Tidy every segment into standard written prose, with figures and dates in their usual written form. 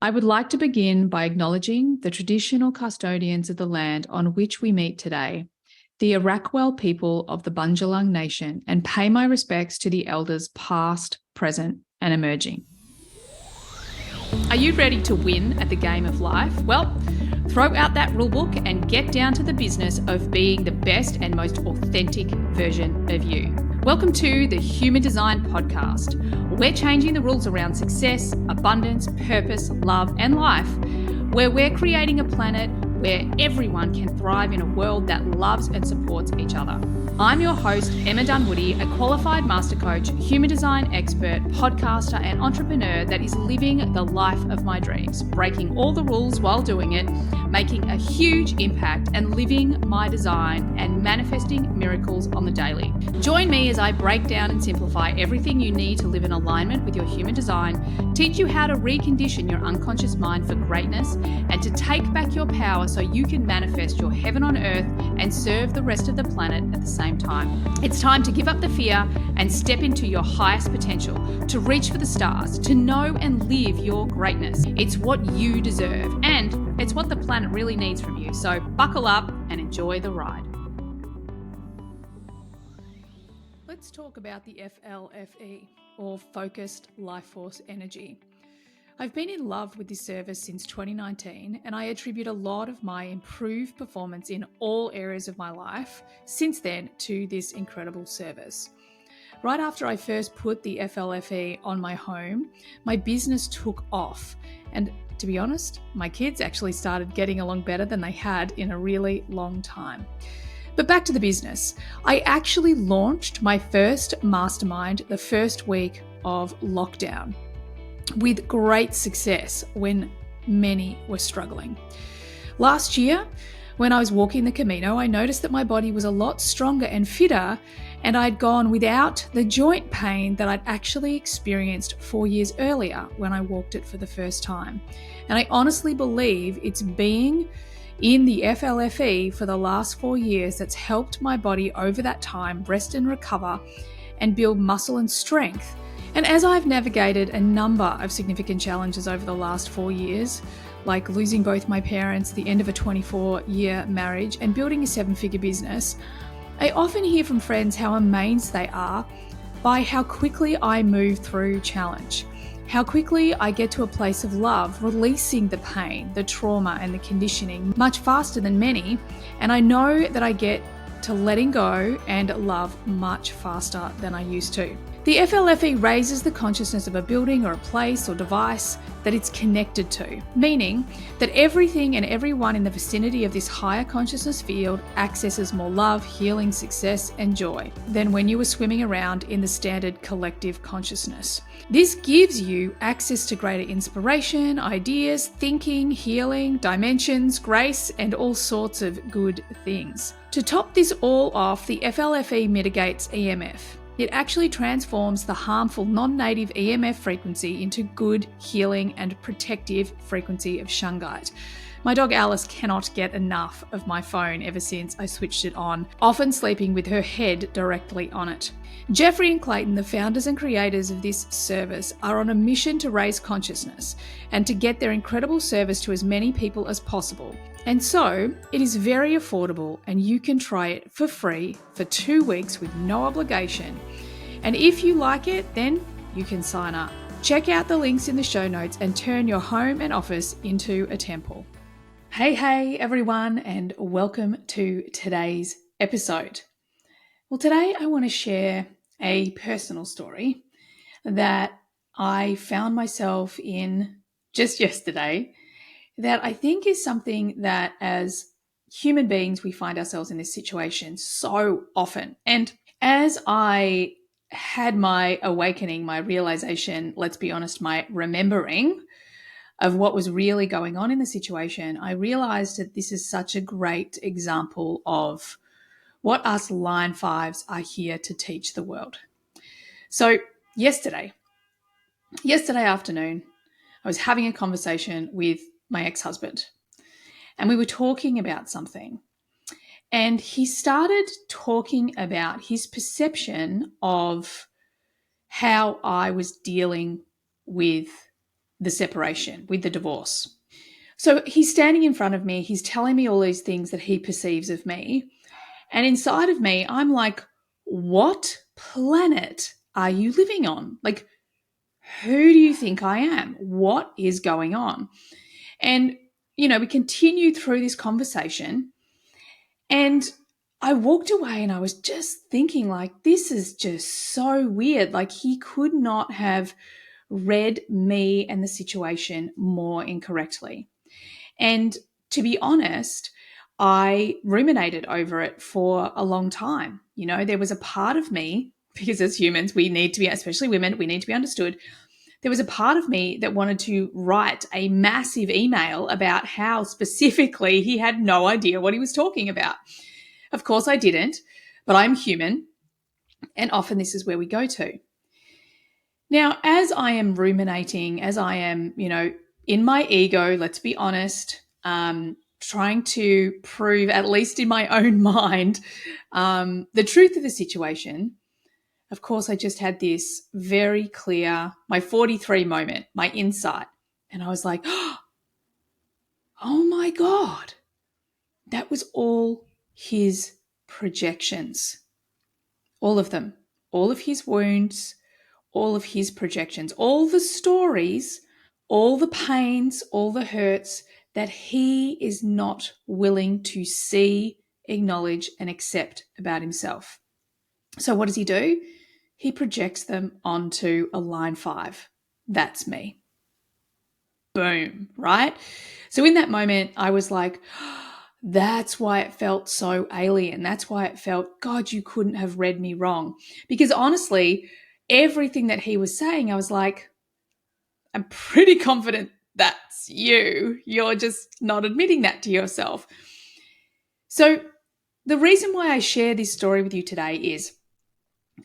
I would like to begin by acknowledging the traditional custodians of the land on which we meet today, the Arakwal people of the Bundjalung Nation, and pay my respects to the elders past, present, and emerging. Are you ready to win at the game of life? Well, throw out that rulebook and get down to the business of being the best and most authentic version of you. Welcome to the Human Design Podcast. We're changing the rules around success, abundance, purpose, love, and life, where we're creating a planet where everyone can thrive in a world that loves and supports each other. I'm your host, Emma Dunwoody, a qualified master coach, human design expert, podcaster, and entrepreneur that is living the life of my dreams, breaking all the rules while doing it, making a huge impact, and living my design and manifesting miracles on the daily. Join me as I break down and simplify everything you need to live in alignment with your human design, teach you how to recondition your unconscious mind for greatness, and to take back your power so you can manifest your heaven on earth and serve the rest of the planet at the same time. It's time to give up the fear and step into your highest potential, to reach for the stars, to know and live your greatness. It's what you deserve, and it's what the planet really needs from you. So buckle up and enjoy the ride. Let's talk about the FLFE, or Focused Life Force Energy. I've been in love with this service since 2019, and I attribute a lot of my improved performance in all areas of my life since then to this incredible service. Right after I first put the FLFE on my home, my business took off, and to be honest, my kids actually started getting along better than they had in a really long time. But back to the business. I actually launched my first mastermind the first week of lockdown, with great success when many were struggling. Last year, when I was walking the Camino, I noticed that my body was a lot stronger and fitter, and I'd gone without the joint pain that I'd actually experienced 4 years earlier when I walked it for the first time. And I honestly believe it's being in the FLFE for the last 4 years that's helped my body over that time rest and recover and build muscle and strength. And as I've navigated a number of significant challenges over the last 4 years, like losing both my parents, the end of a 24-year marriage, and building a 7-figure business, I often hear from friends how amazed they are by how quickly I move through challenge, how quickly I get to a place of love, releasing the pain, the trauma, and the conditioning much faster than many, and I know that I get to letting go and love much faster than I used to. The FLFE raises the consciousness of a building or a place or device that it's connected to, meaning that everything and everyone in the vicinity of this higher consciousness field accesses more love, healing, success, and joy than when you were swimming around in the standard collective consciousness. This gives you access to greater inspiration, ideas, thinking, healing, dimensions, grace, and all sorts of good things. To top this all off, the FLFE mitigates EMF. It actually transforms the harmful non-native EMF frequency into good, healing, and protective frequency of shungite. My dog Alice cannot get enough of my phone ever since I switched it on, often sleeping with her head directly on it. Jeffrey and Clayton, the founders and creators of this service, are on a mission to raise consciousness and to get their incredible service to as many people as possible. And so, it is very affordable, and you can try it for free for 2 weeks with no obligation. And if you like it, then you can sign up. Check out the links in the show notes and turn your home and office into a temple. Hey everyone, and welcome to today's episode. Well, today I want to share a personal story that I found myself in just yesterday, that I think is something that as human beings, we find ourselves in this situation so often. And as I had my awakening, my realization, let's be honest, my remembering of what was really going on in the situation, I realized that this is such a great example of what us line fives are here to teach the world. So yesterday afternoon, I was having a conversation with my ex-husband, and we were talking about something. And he started talking about his perception of how I was dealing with the separation, with the divorce. So he's standing in front of me. He's telling me all these things that he perceives of me. And inside of me, I'm like, what planet are you living on? Like, who do you think I am? What is going on? And, we continued through this conversation, and I walked away and I was just thinking, like, this is just so weird. Like, he could not have read me and the situation more incorrectly. And to be honest, I ruminated over it for a long time. There was a part of me, because as humans, we need to be, especially women, we need to be understood. There was a part of me that wanted to write a massive email about how specifically he had no idea what he was talking about. Of course I didn't, but I'm human, and often this is where we go to. Now, as I am ruminating, as I am, in my ego, let's be honest, trying to prove, at least in my own mind, the truth of the situation, of course, I just had this very clear, my 43 moment, my insight. And I was like, oh my God, that was all his projections. All of them, all of his wounds, all of his projections, all the stories, all the pains, all the hurts that he is not willing to see, acknowledge, and accept about himself. So what does he do? He projects them onto a line 5. That's me. Boom, right? So in that moment, I was like, that's why it felt so alien. That's why it felt, God, you couldn't have read me wrong. Because honestly, everything that he was saying, I was like, I'm pretty confident that's you. You're just not admitting that to yourself. So the reason why I share this story with you today is,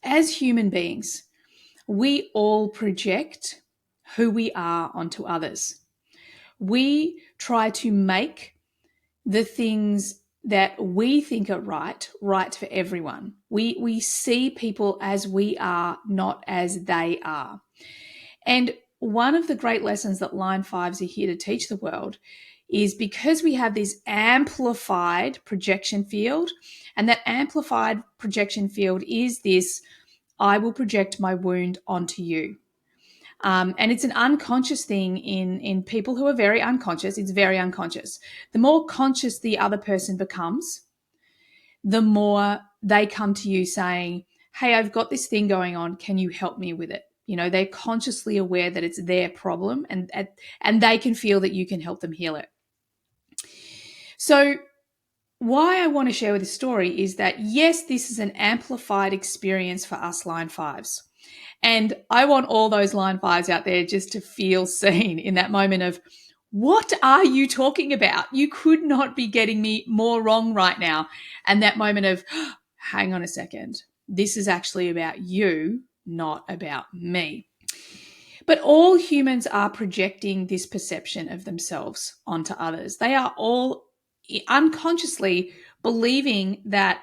as human beings, we all project who we are onto others. We try to make the things that we think are right for everyone. We see people as we are, not as they are. And one of the great lessons that line 5s are here to teach the world is, because we have this amplified projection field, and that amplified projection field is this, I will project my wound onto you. And it's an unconscious thing in people who are very unconscious. It's very unconscious. The more conscious the other person becomes, the more they come to you saying, hey, I've got this thing going on. Can you help me with it? They're consciously aware that it's their problem, and they can feel that you can help them heal it. So why I want to share with this story is that, yes, this is an amplified experience for us line 5s. And I want all those line 5s out there just to feel seen in that moment of, what are you talking about? You could not be getting me more wrong right now. And that moment of, hang on a second, this is actually about you, not about me. But all humans are projecting this perception of themselves onto others. They are all unconsciously believing that,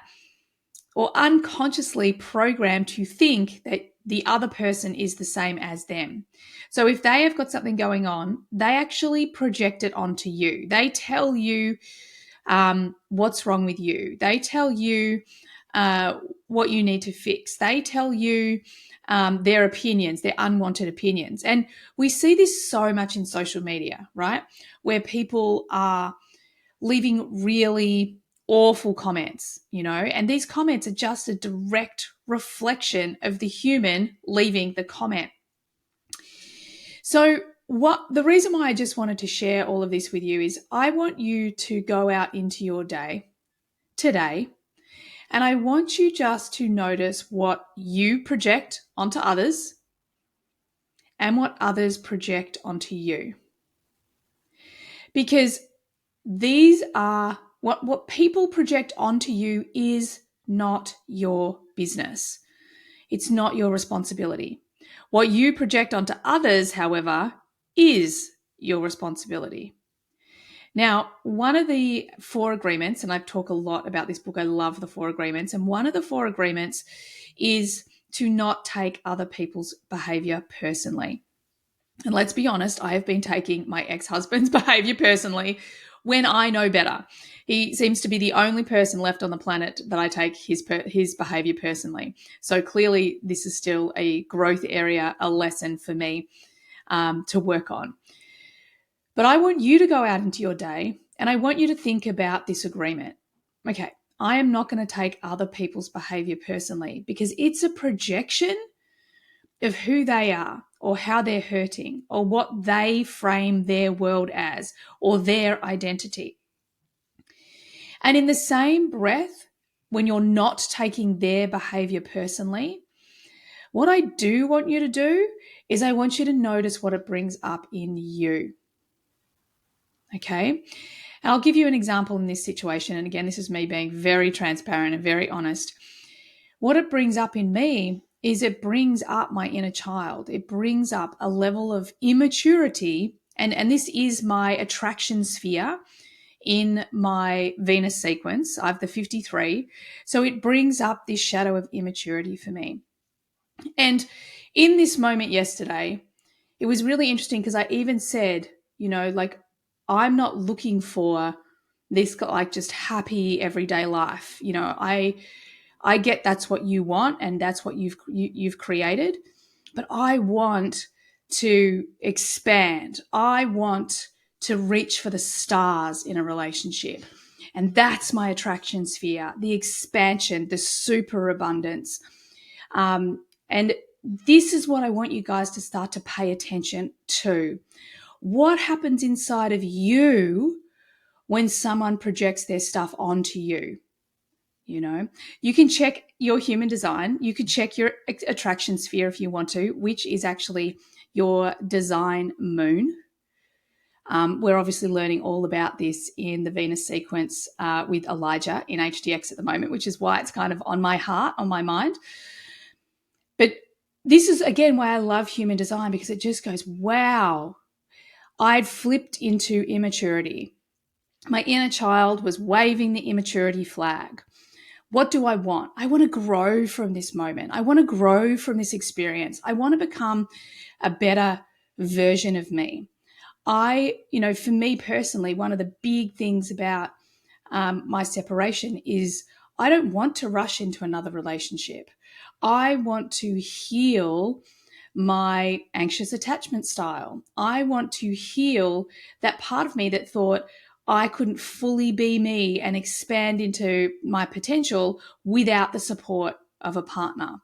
or unconsciously programmed to think that the other person is the same as them. So if they have got something going on, they actually project it onto you. They tell you what's wrong with you. They tell you what you need to fix. They tell you their opinions, their unwanted opinions. And we see this so much in social media, right? Where people are leaving really awful comments, and these comments are just a direct reflection of the human leaving the comment. So the reason why I just wanted to share all of this with you is, I want you to go out into your day today, and I want you just to notice what you project onto others and what others project onto you. Because these are what people project onto you is not your business. It's not your responsibility. What you project onto others, however, is your responsibility. Now, one of the 4 agreements, and I talk a lot about this book, I love the 4 agreements, and one of the 4 agreements is to not take other people's behavior personally. And let's be honest, I have been taking my ex-husband's behavior personally when I know better. He seems to be the only person left on the planet that I take his behavior personally. So clearly, this is still a growth area, a lesson for me to work on. But I want you to go out into your day and I want you to think about this agreement. Okay, I am not going to take other people's behavior personally because it's a projection of who they are or how they're hurting or what they frame their world as or their identity. And in the same breath, when you're not taking their behavior personally, what I do want you to do is I want you to notice what it brings up in you. Okay. And I'll give you an example in this situation. And again, this is me being very transparent and very honest. What it brings up in me is it brings up my inner child. It brings up a level of immaturity. And this is my attraction sphere in my Venus sequence. I have the 53. So it brings up this shadow of immaturity for me. And in this moment yesterday, it was really interesting because I even said, like, I'm not looking for this like just happy everyday life. I get that's what you want and that's what you've created, but I want to expand. I want to reach for the stars in a relationship. And that's my attraction sphere, the expansion, the superabundance. And this is what I want you guys to start to pay attention to. What happens inside of you when someone projects their stuff onto you? You can check your human design. You can check your attraction sphere if you want to, which is actually your design moon. We're obviously learning all about this in the Venus sequence with Elijah in HDX at the moment, which is why it's kind of on my heart, on my mind. But this is, again, why I love human design, because it just goes, wow, I'd flipped into immaturity. My inner child was waving the immaturity flag. What do I want? I want to grow from this moment. I want to grow from this experience. I want to become a better version of me. For me personally, one of the big things about my separation is I don't want to rush into another relationship. I want to heal my anxious attachment style. I want to heal that part of me that thought I couldn't fully be me and expand into my potential without the support of a partner.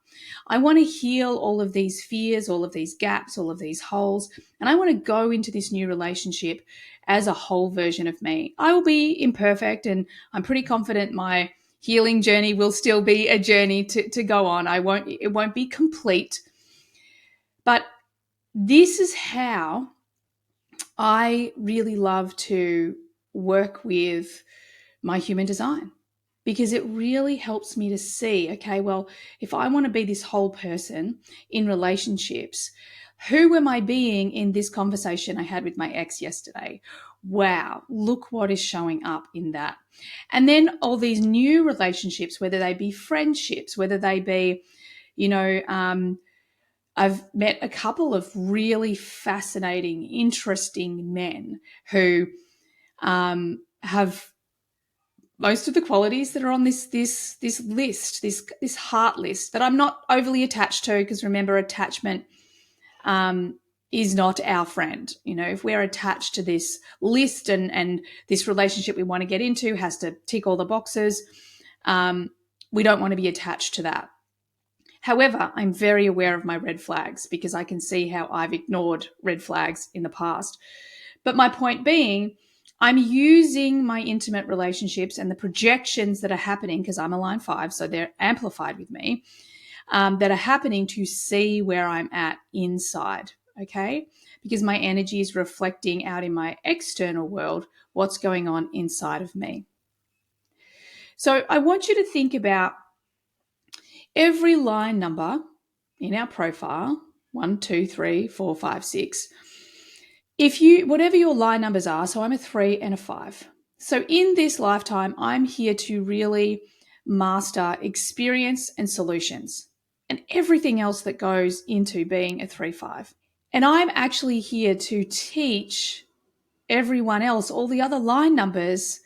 I want to heal all of these fears, all of these gaps, all of these holes, and I want to go into this new relationship as a whole version of me. I will be imperfect, and I'm pretty confident my healing journey will still be a journey to go on. It won't be complete, but this is how I really love to work with my human design, because it really helps me to see, okay, well, if I want to be this whole person in relationships, who am I being in this conversation I had with my ex yesterday? Wow, look what is showing up in that. And then all these new relationships, whether they be friendships, whether they be, I've met a couple of really fascinating, interesting men who have most of the qualities that are on this list, this heart list that I'm not overly attached to, because remember, attachment is not our friend. If we're attached to this list and this relationship we want to get into has to tick all the boxes, we don't want to be attached to that. However, I'm very aware of my red flags because I can see how I've ignored red flags in the past. But my point being, I'm using my intimate relationships and the projections that are happening, because I'm a line 5, so they're amplified with me, that are happening to see where I'm at inside, okay? Because my energy is reflecting out in my external world what's going on inside of me. So I want you to think about every line number in our profile, 1, 2, 3, 4, 5, 6. Whatever your line numbers are, so I'm a 3 and a 5. So in this lifetime, I'm here to really master experience and solutions and everything else that goes into being a 3-5. And I'm actually here to teach everyone else, all the other line numbers,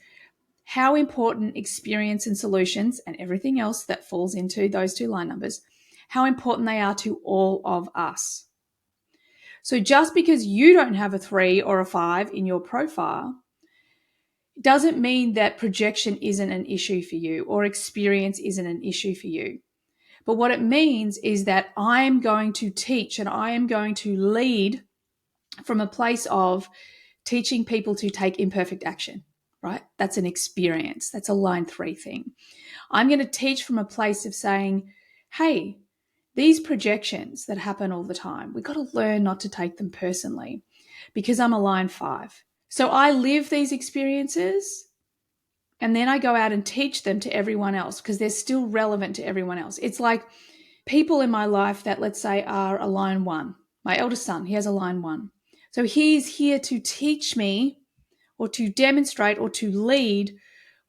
how important experience and solutions and everything else that falls into those two line numbers, how important they are to all of us. So just because you don't have a 3 or a 5 in your profile doesn't mean that projection isn't an issue for you or experience isn't an issue for you. But what it means is that I am going to teach and I am going to lead from a place of teaching people to take imperfect action, right? That's an experience. That's a line 3 thing. I'm going to teach from a place of saying, hey, these projections that happen all the time, we've got to learn not to take them personally because I'm a line 5. So I live these experiences and then I go out and teach them to everyone else because they're still relevant to everyone else. It's like people in my life that, let's say, are a line 1. My eldest son, he has a line 1. So he's here to teach me or to demonstrate or to lead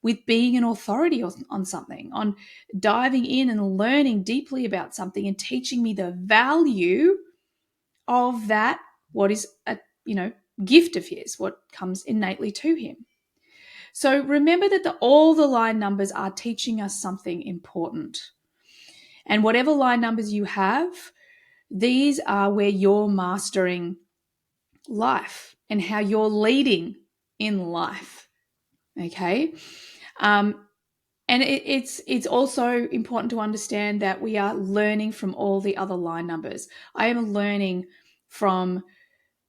with being an authority on something, on diving in and learning deeply about something and teaching me the value of that, what is a gift of his, what comes innately to him. So remember that all the line numbers are teaching us something important. And whatever line numbers you have, these are where you're mastering life and how you're leading in life. Okay. And it's also important to understand that we are learning from all the other line numbers. I am learning from,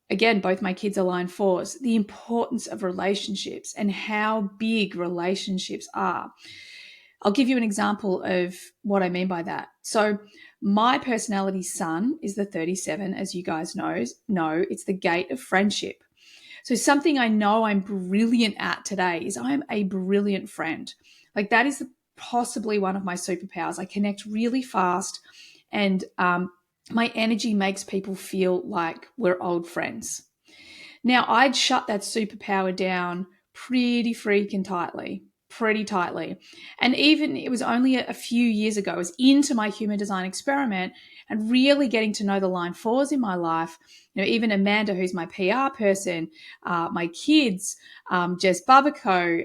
again, both my kids are line 4s, the importance of relationships and how big relationships are. I'll give you an example of what I mean by that. So my personality sun is the 37, as you guys know, it's the gate of friendship. So something I know I'm brilliant at today is I'm a brilliant friend. Like that is possibly one of my superpowers. I connect really fast and my energy makes people feel like we're old friends. Now, I'd shut that superpower down pretty tightly. And even it was only a few years ago, I was into my human design experiment and really getting to know the line 4s in my life. Even Amanda, who's my PR person, my kids, Jess Babico,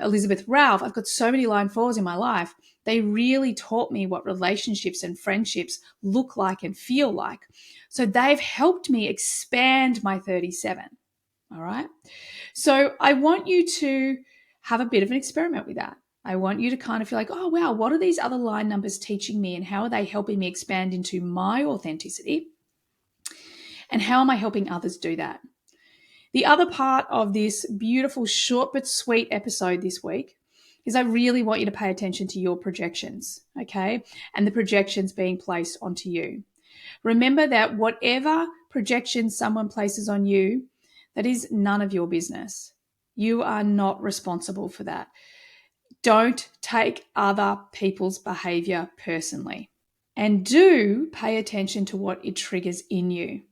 Elizabeth Ralph. I've got so many line 4s in my life. They really taught me what relationships and friendships look like and feel like. So they've helped me expand my 37. All right. So I want you to have a bit of an experiment with that. I want you to kind of feel like, oh, wow, what are these other line numbers teaching me and how are they helping me expand into my authenticity? And how am I helping others do that? The other part of this beautiful, short but sweet episode this week is I really want you to pay attention to your projections, okay? And the projections being placed onto you. Remember that whatever projection someone places on you, that is none of your business. You are not responsible for that. Don't take other people's behavior personally. And do pay attention to what it triggers in you.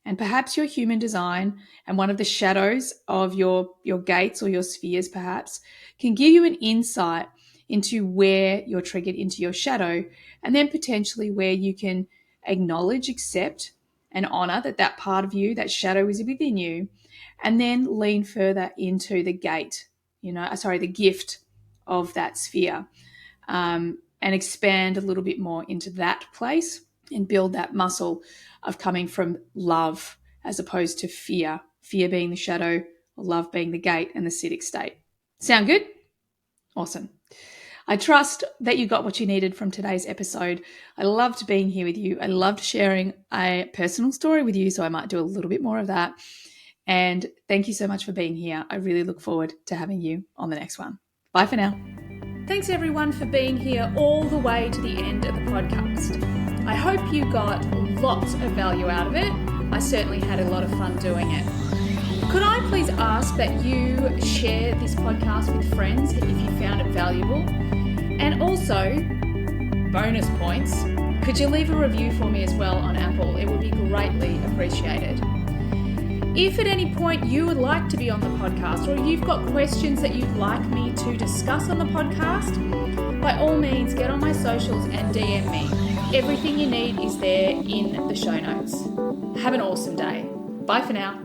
And perhaps your human design and one of the shadows of your gates or your spheres perhaps can give you an insight into where you're triggered into your shadow, and then potentially where you can acknowledge, accept, and honor that part of you, that shadow is within you, and then lean further into the gate, the gift of that sphere, and expand a little bit more into that place and build that muscle of coming from love as opposed to fear being the shadow, love being the gate, and the acidic state. Sound good? Awesome. I trust that you got what you needed from today's episode. I loved being here with you. I loved sharing a personal story with you, so I might do a little bit more of that. And thank you so much for being here. I really look forward to having you on the next one. Bye for now. Thanks everyone for being here all the way to the end of the podcast. I hope you got lots of value out of it. I certainly had a lot of fun doing it. Could I please ask that you share this podcast with friends if you found it valuable? And also, bonus points, could you leave a review for me as well on Apple? It would be greatly appreciated. If at any point you would like to be on the podcast or you've got questions that you'd like me to discuss on the podcast, by all means, get on my socials and DM me. Everything you need is there in the show notes. Have an awesome day. Bye for now.